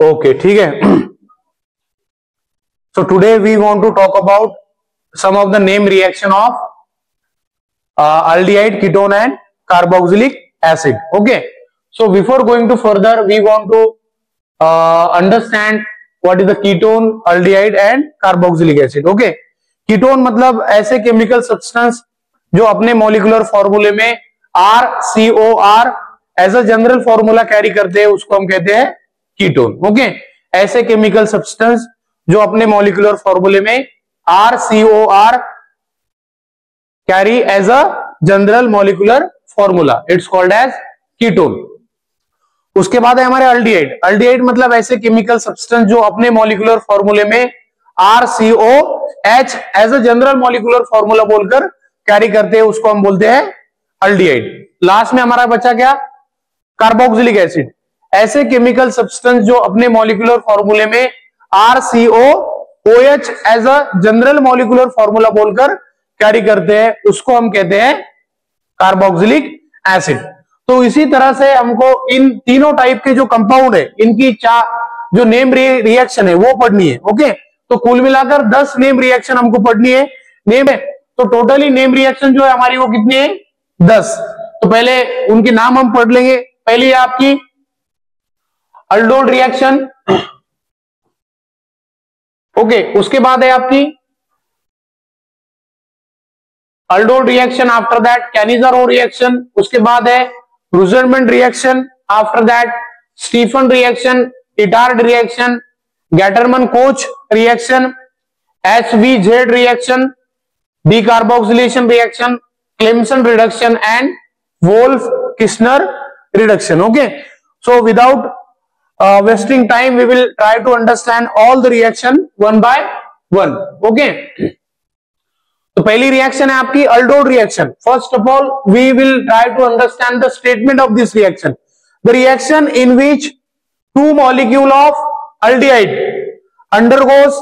Okay, ठीक है। So today we want to talk about some of the name reaction of aldehyde, ketone and carboxylic acid. Okay. So before going to further, we want to understand what is the ketone, aldehyde and carboxylic acid. Okay. Ketone मतलब ऐसे chemical substance जो अपने molecular फॉर्मूले में RCOR as a general formula carry करते हैं, उसको हम कहते हैं कीटोन। ओके, ऐसे केमिकल सब्सटेंस जो अपने मॉलिक्यूलर फॉर्मूले में RCOR carry as a general molecular formula, it's called as ketone. उसके बाद है हमारे अल्डिहाइड। अल्डिहाइड मतलब ऐसे केमिकल सब्सटेंस जो अपने मॉलिक्यूलर फॉर्मूले में RCOH as a general molecular formula बोलकर कैरी करते हैं, उसको हम बोलते हैं अल्डिहाइड। लास्ट में हमारा बचा क्या? Carboxylic acid. ऐसे केमिकल सब्सटेंस जो अपने मॉलिक्यूलर फॉर्मूले में RCOOH as a general molecular formula बोलकर कैरी करते हैं, उसको हम कहते हैं कार्बोक्सिलिक एसिड। तो इसी तरह से हमको इन तीनों टाइप के जो कंपाउंड है, इनकी जो नेम रिएक्शन है वो पढ़नी है। ओके, तो कुल मिलाकर 10 नेम रिएक्शन हमको पढ़नी है। नेम है तो टोटली नेम रिएक्शन जो है हमारी वो कितनी है? 10। तो पहले उनके नाम हम पढ़ लेंगे। पहली है आपकी अल्डोल रिएक्शन। ओके, उसके बाद है आपकी aldol reaction, after that Cannizzaro reaction. उसके बाद है rearrangement reaction, after that Stephen reaction, Etard reaction, Gattermann Koch reaction, HVZ reaction, decarboxylation reaction, Clemmensen reduction and Wolff Kishner reduction. Okay, so without wasting time, we will try to understand all the reaction one by one. Okay, तो पहली reaction है आपकी aldol reaction. First of all we will try to understand the statement of this reaction. The reaction in which two molecule of aldehyde undergoes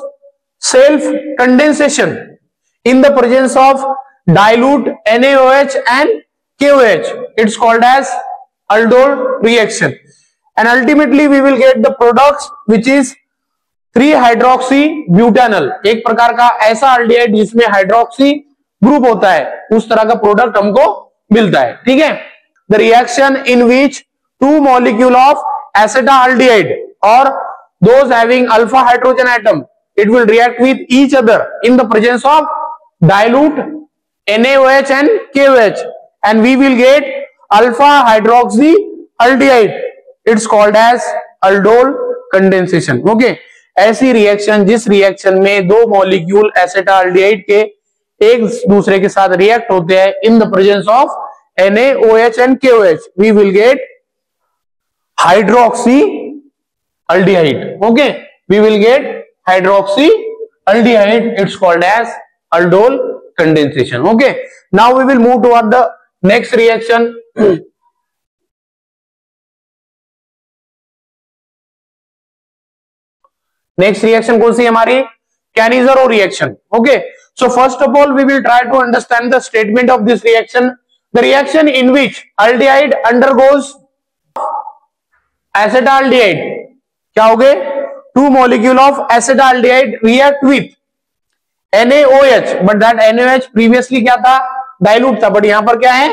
self condensation in the presence of dilute NaOH and KOH. It's called as aldol reaction, and ultimately we will get the products which is 3-hydroxybutanol। एक प्रकार का ऐसा aldehyde जिसमें hydroxy group होता है, उस तरह का प्रोडक्ट हमको मिलता है। ठीक है, the reaction in which two molecule of acetaldehyde or those having alpha hydrogen atom, it will react with each other in the presence of dilute NaOH and KOH, and we will get alpha hydroxyaldehyde. It's called as aldol condensation. Okay, ऐसी reaction जिस reaction में दो molecule acetaldehyde के एक दूसरे के साथ react होते हैं इन the presence of NaOH and KOH, we will get hydroxyaldehyde. Okay, we will get hydroxyaldehyde. It's called as aldol condensation. Okay, now we will move toward the next reaction. Next reaction कौन सी हमारी? Cannizzaro reaction. Okay, so first of all we will try to understand the statement of this reaction. The reaction in which aldehyde undergoes acetaldehyde, क्या हो गए? Two molecule of acetaldehyde react with NaOH, but that NaOH previously क्या था? Dilute था, but यहां पर क्या है?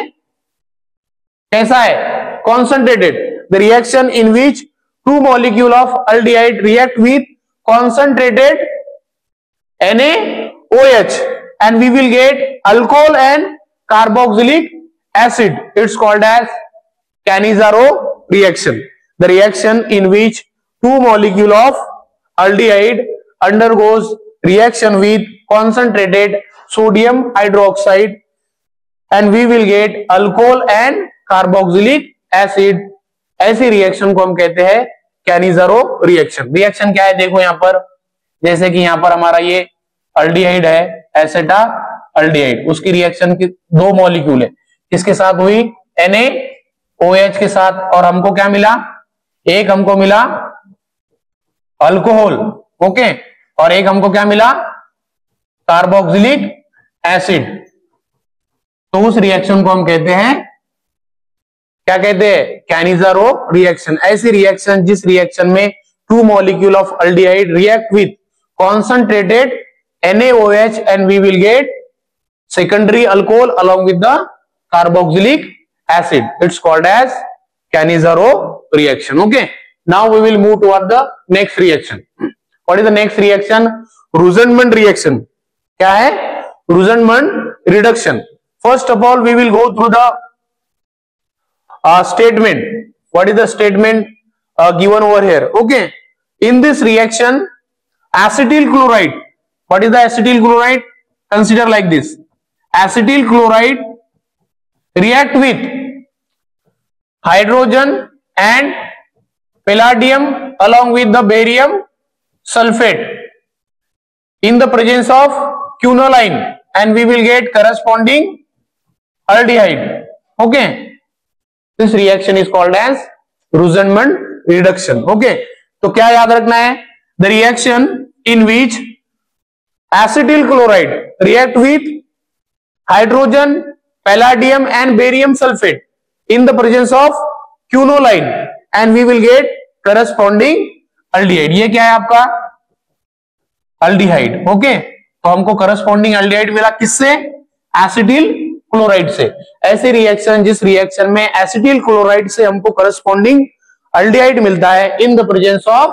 कैसा है? Concentrated. The reaction in which to molecule of aldehyde react with concentrated NaOH and we will get alcohol and carboxylic acid. It's called as Cannizzaro reaction. The reaction in which two molecule of aldehyde undergoes reaction with concentrated sodium hydroxide and we will get alcohol and carboxylic acid. ऐसी reaction को हम कहते हैं Cannizzaro reaction. Reaction क्या है देखो यहां पर, जैसे कि यहां पर हमारा ये अल्डिहाइड है, एसिटाल्डिहाइड, उसकी रिएक्शन की दो मॉलिक्यूल है, किसके साथ हुई? NaOH के साथ, और हमको क्या मिला? एक हमको मिला अल्कोहल, ओके, और एक हमको क्या मिला? Carboxylic acid. तो उस रिएक्शन को हम कहते हैं, क्या कहते हैं, कैनिज़ारो रिएक्शन। ऐसी रिएक्शन जिस रिएक्शन में to molecule of aldehyde react with concentrated NaOH and we will get secondary alcohol along with the carboxylic acid. It's called as Cannizzaro reaction. Okay. Now we will move toward the next reaction. What is the next reaction? Rosenmund reaction. क्या है? Rosenmund reduction. First of all, we will go through the statement. What is the statement given over here? Okay. In this reaction, acetyl chloride. What is the acetyl chloride? Consider like this. Acetyl chloride react with hydrogen and palladium along with the barium sulfate in the presence of quinoline, and we will get corresponding aldehyde. Okay. This reaction is called as Rosenmund reduction. Okay. तो क्या याद रखना है? The reaction in which acetyl chloride react with hydrogen, palladium and barium sulfate in the presence of quinoline, and we will get corresponding aldehyde. ये क्या है आपका? aldehyde. Okay, तो हमको corresponding aldehyde मिला किससे? acetyl chloride से. ऐसी रिएक्शन जिस रिएक्शन में acetyl chloride से हमको corresponding aldehyde मिलता है in the presence of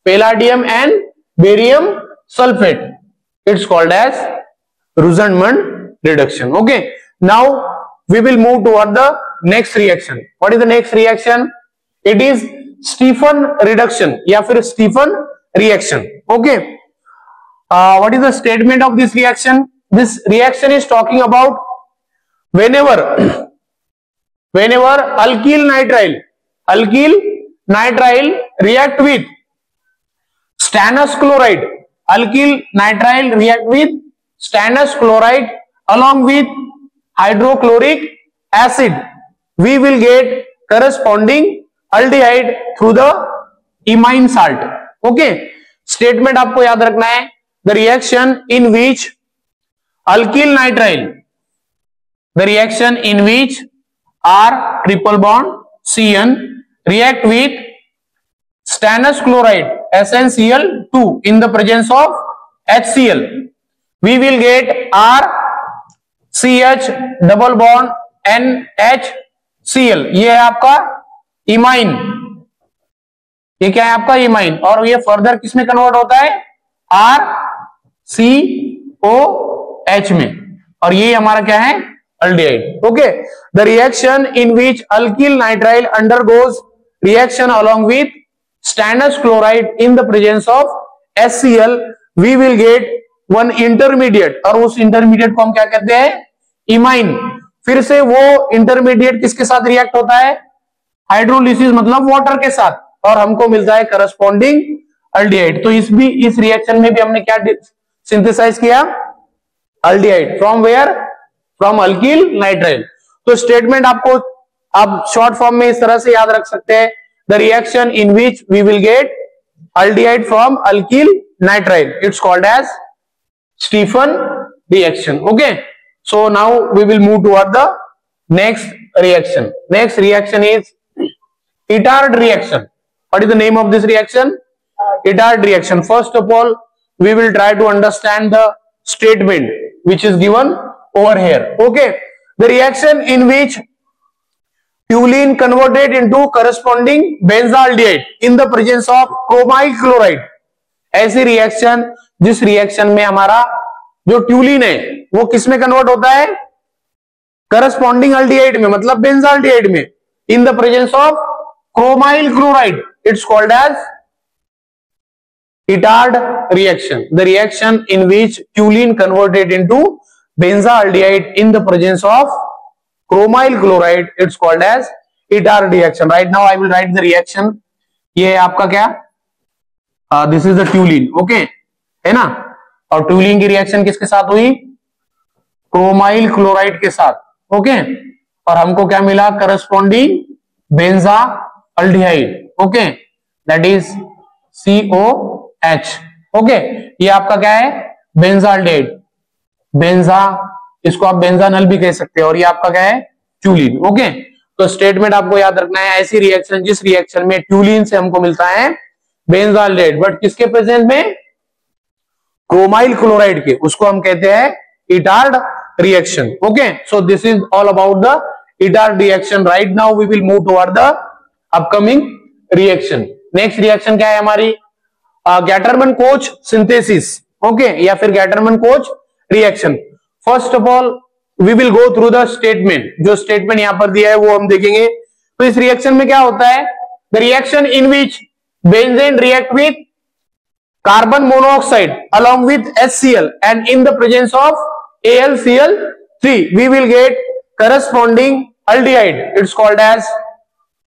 palladium and barium sulfate, it's called as Rosenmund reduction. Okay, now we will move toward the next reaction. What is the next reaction? It is Stephan reduction या फिर Stephan reaction. Okay, what is the statement of this reaction? This reaction is talking about whenever alkyl nitrile react with stannous chloride, alkyl nitrile react with stannous chloride along with hydrochloric acid, we will get corresponding aldehyde through the imine salt. Okay, statement आपको याद रखना है. The reaction in which alkyl nitrile, the reaction in which R triple bond CN react with stannous chloride SnCl2 in the presence of HCl, we will get RCH double bond NHCl. ये है आपका imine. ये क्या है आपका imine, और ये further किसमें कन्वर्ट होता है? RCOH में, और ये हमारा क्या है? aldehyde. Okay, the reaction in which alkyl nitrile undergoes reaction along with stannous chloride in the presence of HCl, we will get one intermediate, और उस इंटरमीडिएट को हम क्या कहते हैं? इमाइन. फिर से वो इंटरमीडिएट किसके साथ रिएक्ट होता है? हाइड्रोलिसिस मतलब वाटर के साथ, और हमको मिलता है करस्पॉन्डिंग aldehyde. तो इस रिएक्शन में भी हमने क्या सिंथेसाइज किया? aldehyde. From where? From alkyl nitrile. तो स्टेटमेंट आपको आप शॉर्ट फॉर्म में इस तरह से याद रख सकते हैं. The reaction in which we will get aldehyde from alkyl nitrile, it's called as Stephen reaction. Okay, so now we will move toward the next reaction. Next reaction is Itard reaction. What is the name of this reaction? Itard reaction. First of all, we will try to understand the statement which is given over here. Okay, the reaction in which toluene converted into corresponding benzaldehyde in the presence of chromyl chloride. ऐसी reaction जिस reaction में हमारा जो toluene है वो किसमें convert होता है? करस्पॉन्डिंग अल्डिहाइड में, मतलब बेंजाल्डिहाइड में, इन the presence of chromyl chloride, it's called as Itard reaction. The reaction in which toluene converted into benzaldehyde in the presence of chromyl chloride, it's called as Itard reaction. Right now I will write the reaction. ये आपका क्या? This is the toluene. Okay, है ना? और toluene की reaction किसके साथ हुई? chromyl chloride के साथ. Okay, और हमको क्या मिला? corresponding benzaldehyde. Okay, that is COH. Okay, ये आपका क्या है? benzaldehyde. benzaldehyde. इसको आप बेंजानल भी कह सकते हैं, और ये आपका क्या है, ट्यूलिन। ओके, तो स्टेटमेंट आपको याद रखना है, ऐसी रिएक्शन जिस रिएक्शन में ट्यूलिन से हमको मिलता है बेंजाल्डेट, बट किसके प्रेजेंस में, क्रोमाइल क्लोराइड के, उसको हम कहते हैं Etard reaction. Okay, so this is all about the Etard reaction. Right now we will move toward the upcoming reaction. Next reaction क्या है हमारी, गैटरमन कोच सिंथेसिस। ओके, या फिर Gattermann Koch reaction. First of all we will go through the statement, जो statement यहां पर दिया है वो हम देखेंगे। तो इस रिएक्शन में क्या होता है, the reaction in which benzene react with carbon monoxide along with HCl and in the presence of AlCl3 we will get corresponding aldehyde. It's called as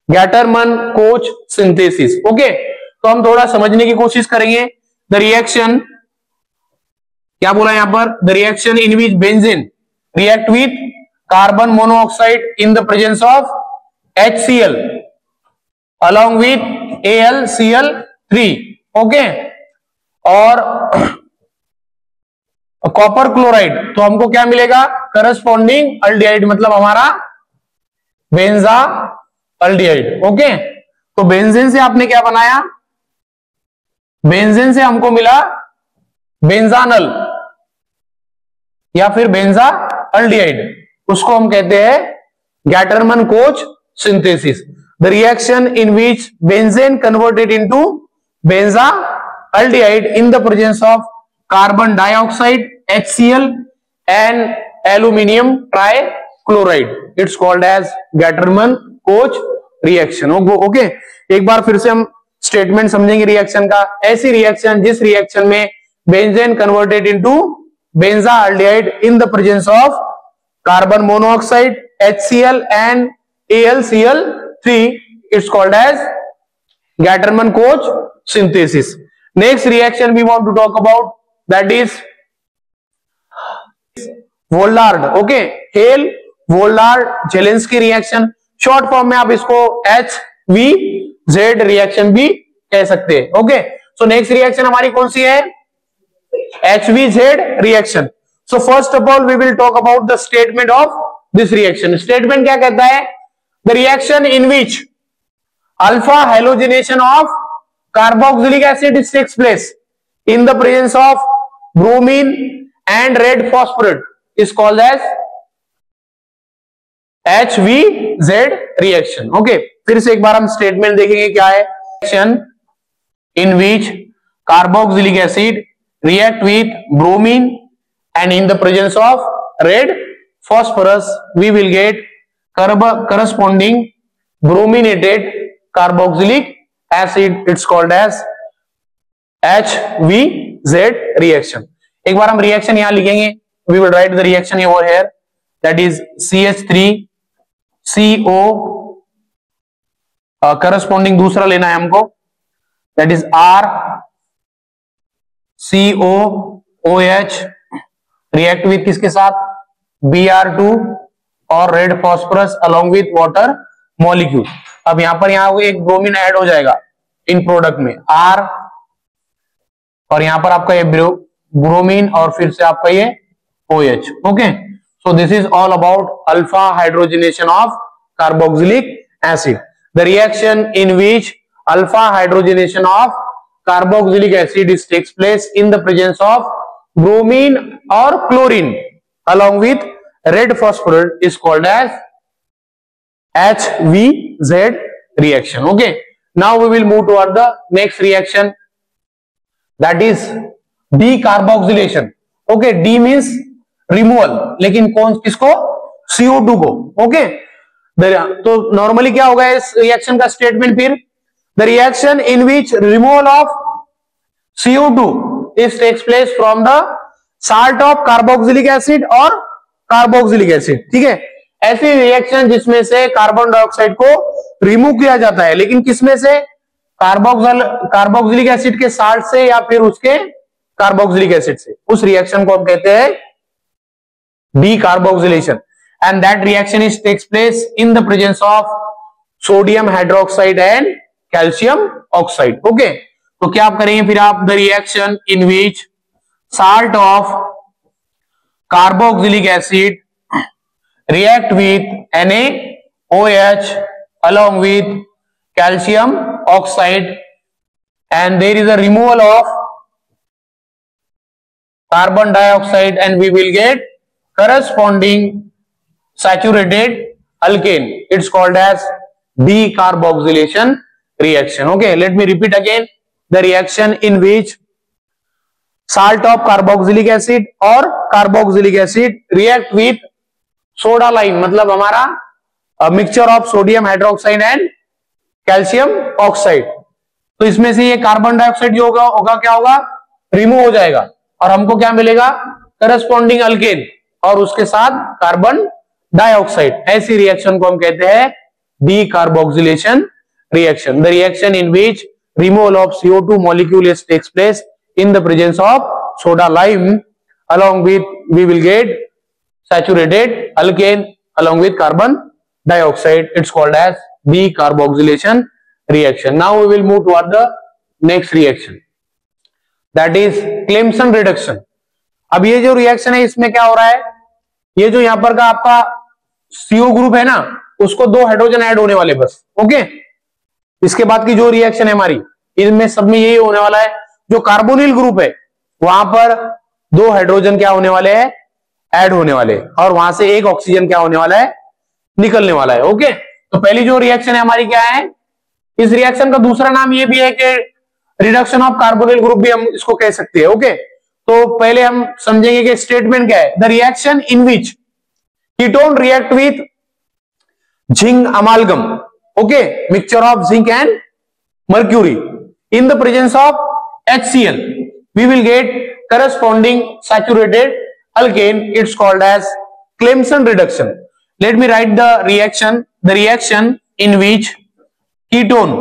Gattermann-Koch synthesis. Okay, तो हम थोड़ा समझने की कोशिश करेंगे। The reaction क्या बोला यहां पर, the reaction in which benzene react with carbon monoxide in the presence of HCl along with AlCl3. Okay, और कॉपर क्लोराइड, तो हमको क्या मिलेगा, करस्पॉन्डिंग अल्डिहाइड, मतलब हमारा बेंजा अल्डिहाइड। ओके, तो बेंजीन से आपने क्या बनाया, बेंजीन से हमको मिला बेंजानल या फिर बेंजा अल्डिहाइड, उसको हम कहते हैं Gattermann Koch synthesis. The reaction in which benzene converted into benzaldehyde aldehyde in the presence of carbon dioxide, HCl and aluminium trichloride. It's called as Gattermann-Koch reaction. Okay, एक बार फिर से हम स्टेटमेंट समझेंगे रिएक्शन का। ऐसी रिएक्शन जिस reaction में benzene converted into benzaldehyde in the presence of carbon monoxide, HCl and AlCl3, it's called as Gattermann-Koch synthesis. Next reaction we want to talk about, that is Vollard. Okay, Hale-Vollard-Jelinski reaction, short form में आप इसको HVZ reaction भी कह सकते हैं। Okay, so next reaction हमारी कौन सी है, HVZ reaction. So first of all we will talk about the statement of this reaction. Statement क्या कहता है, the reaction in which alpha halogenation of carboxylic acid takes place in the presence of bromine and red phosphorus is called as HVZ reaction. Okay, फिर से एक बार हम statement देखेंगे क्या है, reaction in which carboxylic acid react with bromine and in the presence of red phosphorus we will get corresponding brominated carboxylic acid. It's called as HVZ reaction. एक बार हम reaction यहां लिखेंगे, we will write the reaction over here, that is CH3CO corresponding दूसरा लेना है हमको, that is RCOOH react with किसके साथ, Br2 और red phosphorus along with water molecule. अब यहां पर एक ब्रोमीन ऐड हो जाएगा इन प्रोडक्ट में R, और यहां पर आपका ये ब्रोमीन और फिर से आपका ये OH. Okay, so this is all about alpha hydrogenation of carboxylic acid. The reaction in which alpha hydrogenation of carboxylic acid is takes place in the presence of bromine और chlorine along with red phosphorus is called as HVZ reaction. Okay, now we will move toward the next reaction, that is decarboxylation. Okay, D means removal, लेकिन कौन किसको, CO2 को। okay, तो normally क्या होगा इस reaction का स्टेटमेंट, फिर the reaction in which removal of CO2 is takes place from the salt of carboxylic acid और carboxylic acid. ठीक है, ऐसी रिएक्शन जिसमें से कार्बन डाइऑक्साइड को रिमूव किया जाता है, लेकिन किसमें से, कार्बोक्सिलिक एसिड के साल्ट से या फिर उसके कार्बोक्सिलिक एसिड से, उस रिएक्शन को हम कहते हैं decarboxylation. And that reaction is takes place in the presence of sodium hydroxide and calcium oxide. Okay, तो क्या आप करेंगे फिर आप, the reaction in which salt of carboxylic acid react with NaOH along with calcium oxide, and there is a removal of carbon dioxide, and we will get corresponding saturated alkane. It's called as decarboxylation reaction. Okay, let me repeat again. The reaction in which salt of carboxylic acid और carboxylic acid react with soda lime, मतलब हमारा mixture of sodium hydroxide and calcium oxide. तो इसमें से ये carbon dioxide जो होगा क्या होगा, रिमूव हो जाएगा और हमको क्या मिलेगा, करस्पॉन्डिंग अल्केन और उसके साथ कार्बन डाइऑक्साइड. ऐसी रिएक्शन को हम कहते हैं decarboxylation reaction. The reaction in which removal of CO2 molecule takes place in the presence of soda lime, along with we will get saturated alkane along with carbon dioxide. It's called as decarboxylation reaction. Now we will move toward the next reaction, that is Clemson reduction. अब ये जो reaction है इसमें क्या हो रहा है, ये जो यहां पर का आपका CO ग्रुप है ना, उसको 2 हाइड्रोजन ऐड होने वाले बस. ओके, इसके बाद की जो रिएक्शन है हमारी, इनमें सब में यही होने वाला है. जो कार्बोनिल ग्रुप है वहां पर 2 हाइड्रोजन क्या होने वाले हैं, ऐड होने वाले, और वहां से 1 ऑक्सीजन क्या होने वाला है, निकलने वाला है. ओके, तो पहली जो रिएक्शन है हमारी क्या है, इस रिएक्शन का दूसरा नाम ये भी है कि रिडक्शन ऑफ कार्बोनिल ग्रुप भी हम इसको कह सकते हैं. ओके, तो पहले हम समझेंगे कि स्टेटमेंट क्या है. The reaction in which ketone react with zinc अमालगम, okay, mixture of zinc and mercury in the presence of HCl, we will get corresponding saturated alkane. It's called as Clemson reduction. Let me write the reaction. The reaction in which ketone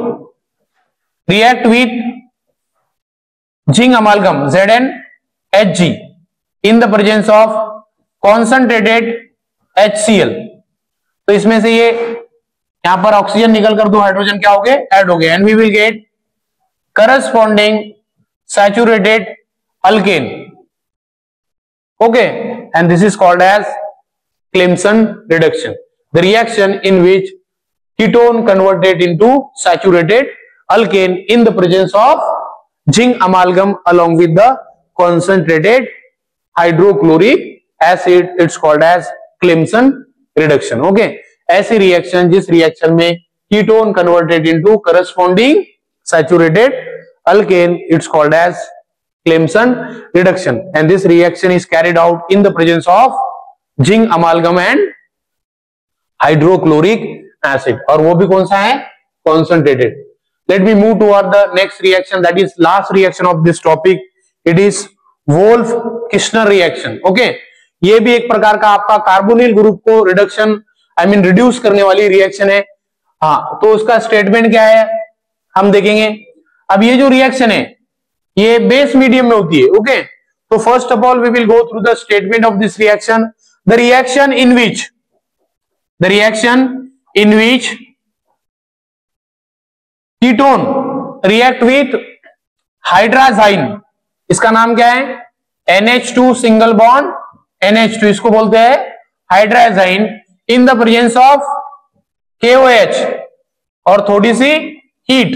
react with zinc amalgam ZnHg in the presence of concentrated HCl. तो इसमें से ये यहां पर oxygen निकलकर 2 hydrogen क्या हो गए, ऐड हो गए, and we will get corresponding saturated alkane. Okay, and this is called as Clemson reduction. The reaction in which ketone converted into saturated alkane in the presence of zinc amalgam along with the concentrated hydrochloric acid. It's called as Clemson reduction. Okay, ऐसी reaction जिस reaction में ketone converted into corresponding saturated alkane, it's called as Clemson reduction, and this reaction is carried out in the presence of zinc amalgam and hydrochloric acid, और वो भी कौन सा है, concentrated. Let me move toward the next reaction, that is last reaction of this topic. It is Wolff-Kishner reaction. Okay, ये भी एक प्रकार का आपका कार्बोनिल ग्रुप को रिडक्शन रिड्यूस करने वाली रिएक्शन है. हाँ, तो उसका स्टेटमेंट क्या है हम देखेंगे. अब ये जो रिएक्शन है ये बेस मीडियम में होती है. ओके, तो first of all we will go through the statement of this reaction. The reaction in which ketone react with hydrazine, इसका नाम क्या है, NH2 सिंगल बॉन्ड NH2, इसको बोलते हैं hydrazine, in the presence of KOH और थोड़ी सी heat,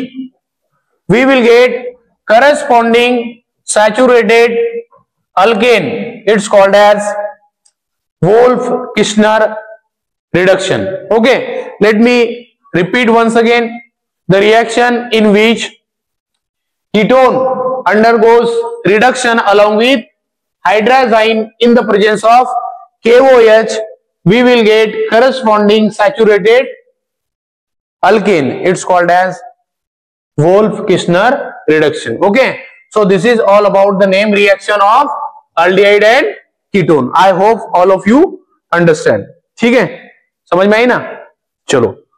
we will get corresponding saturated alkane. It's called as Wolff-Kishner reduction. Okay, let me repeat once again. The reaction in which ketone undergoes reduction along with hydrazine in the presence of KOH, we will get corresponding saturated alkane. It's called as Wolff-Kishner reduction. Okay, so this is all about the name reaction of aldehyde and ketone. I hope all of you understand. ठीक है, समझ में आई ना. चलो.